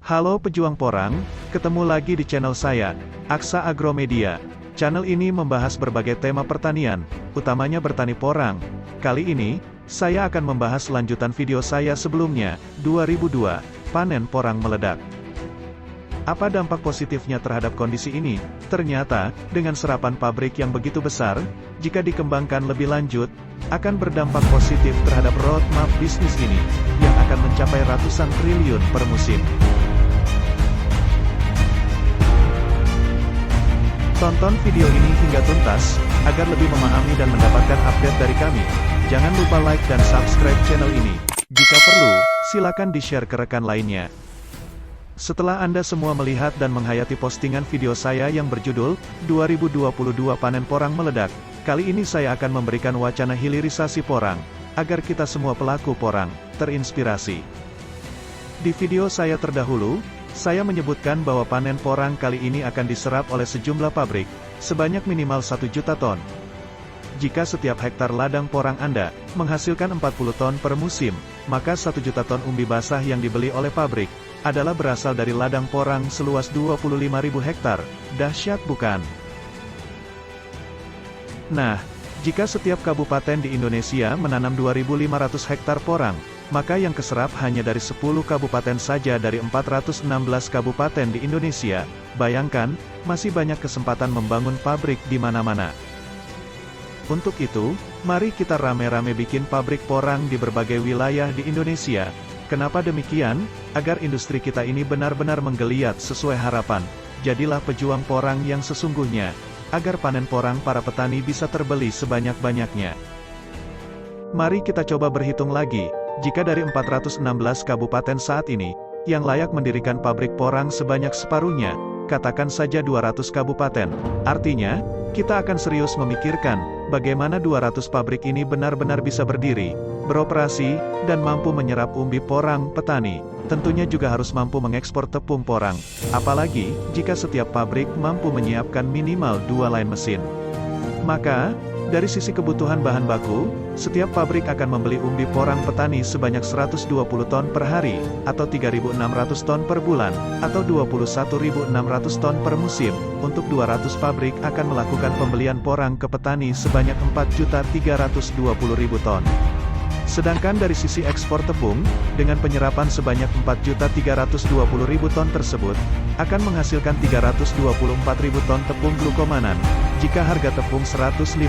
Halo pejuang porang, ketemu lagi di channel saya, Aksa Agromedia. Channel ini membahas berbagai tema pertanian, utamanya bertani porang. Kali ini, saya akan membahas lanjutan video saya sebelumnya, 2002, panen porang meledak. Apa dampak positifnya terhadap kondisi ini? Ternyata, dengan serapan pabrik yang begitu besar, jika dikembangkan lebih lanjut, akan berdampak positif terhadap roadmap bisnis ini, yang akan mencapai ratusan triliun per musim. Tonton video ini hingga tuntas, agar lebih memahami dan mendapatkan update dari kami. Jangan lupa like dan subscribe channel ini. Jika perlu, silakan di-share ke rekan lainnya. Setelah Anda semua melihat dan menghayati postingan video saya yang berjudul, 2022 Panen Porang Meledak, kali ini saya akan memberikan wacana hilirisasi porang, agar kita semua pelaku porang, terinspirasi. Di video saya terdahulu, saya menyebutkan bahwa panen porang kali ini akan diserap oleh sejumlah pabrik, sebanyak minimal 1 juta ton. Jika setiap hektar ladang porang Anda, menghasilkan 40 ton per musim, maka 1 juta ton umbi basah yang dibeli oleh pabrik, adalah berasal dari ladang porang seluas 25.000 hektar, dahsyat bukan? Nah, jika setiap kabupaten di Indonesia menanam 2.500 hektar porang, maka yang keserap hanya dari 10 kabupaten saja dari 416 kabupaten di Indonesia. Bayangkan, masih banyak kesempatan membangun pabrik di mana-mana. Untuk itu, mari kita rame-rame bikin pabrik porang di berbagai wilayah di Indonesia. Kenapa demikian? Agar industri kita ini benar-benar menggeliat sesuai harapan. Jadilah pejuang porang yang sesungguhnya, agar panen porang para petani bisa terbeli sebanyak-banyaknya. Mari kita coba berhitung lagi. Jika dari 416 kabupaten saat ini, yang layak mendirikan pabrik porang sebanyak separuhnya, katakan saja 200 kabupaten. Artinya, kita akan serius memikirkan, bagaimana 200 pabrik ini benar-benar bisa berdiri, beroperasi, dan mampu menyerap umbi porang petani. Tentunya juga harus mampu mengekspor tepung porang. Apalagi, jika setiap pabrik mampu menyiapkan minimal 2 line mesin. Maka, dari sisi kebutuhan bahan baku, setiap pabrik akan membeli umbi porang petani sebanyak 120 ton per hari, atau 3.600 ton per bulan, atau 21.600 ton per musim. Untuk 200 pabrik akan melakukan pembelian porang ke petani sebanyak 4.320.000 ton. Sedangkan dari sisi ekspor tepung, dengan penyerapan sebanyak 4.320.000 ton tersebut, akan menghasilkan 324.000 ton tepung glukomanan. Jika harga tepung 150.000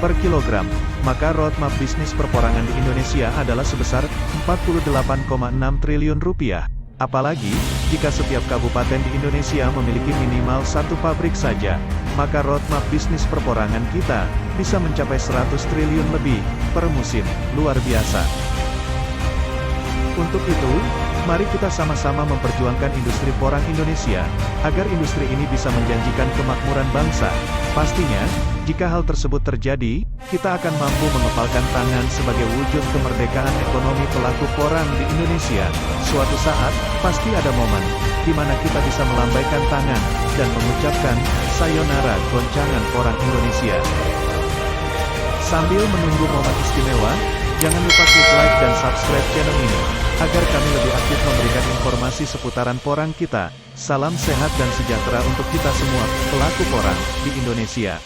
per kilogram, maka roadmap bisnis perporangan di Indonesia adalah sebesar 48,6 triliun rupiah. Apalagi, jika setiap kabupaten di Indonesia memiliki minimal 1 pabrik saja, maka roadmap bisnis perporangan kita bisa mencapai 100 triliun lebih per musim. Luar biasa. Untuk itu, mari kita sama-sama memperjuangkan industri porang Indonesia, agar industri ini bisa menjanjikan kemakmuran bangsa. Pastinya, jika hal tersebut terjadi, kita akan mampu mengepalkan tangan sebagai wujud kemerdekaan ekonomi pelaku porang di Indonesia. Suatu saat, pasti ada momen, di mana kita bisa melambaikan tangan, dan mengucapkan, sayonara goncangan porang Indonesia. Sambil menunggu momen istimewa, jangan lupa klik like dan subscribe channel ini, agar kami lebih aktif memberikan informasi seputaran porang kita. Salam sehat dan sejahtera untuk kita semua, pelaku porang di Indonesia.